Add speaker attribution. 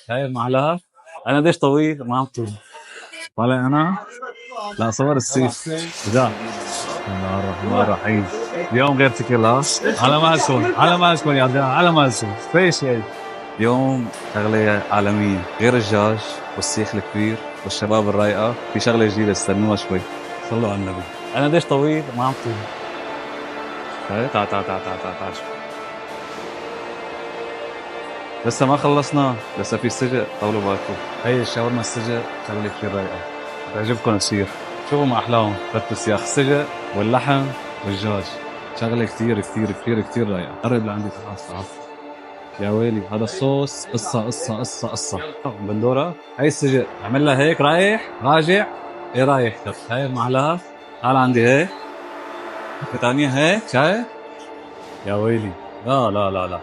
Speaker 1: شايف معلقة؟ انا ديش طويل ما عم طول. طالع انا. لا صور السيف ذا. بسم الله الرحمن الرحيم. اليوم غير شكل ها. على مالكم على مالكم يا عبد على مالكم سبيشل. اليوم شغلة عالمية غير الدجاج والسيخ الكبير والشباب الرايقة، في شغلة جديدة استنوها شوي. صلوا على النبي. انا ديش طويل ما عم طول. تعال تعال تعال تعال تعال. لسه ما خلصنا، لسه في سجق، طولوا بالكم. هي الشاورما السجق شغله كثير رايقه، بتعجبكم كثير. شوفوا ما احلاهم، فتوا السياخ السجق واللحم والدجاج، شغله كثير كثير كثير كثير رايقه. قرب لعندي تعال تعال. يا ويلي هذا الصوص قصه. بندوره هي السجق اعمل لها هيك رايح راجع. ايه رايح؟ هاي المعلقه تعال عندي هيك ثانيه هيك شايف. يا ويلي لا لا لا لا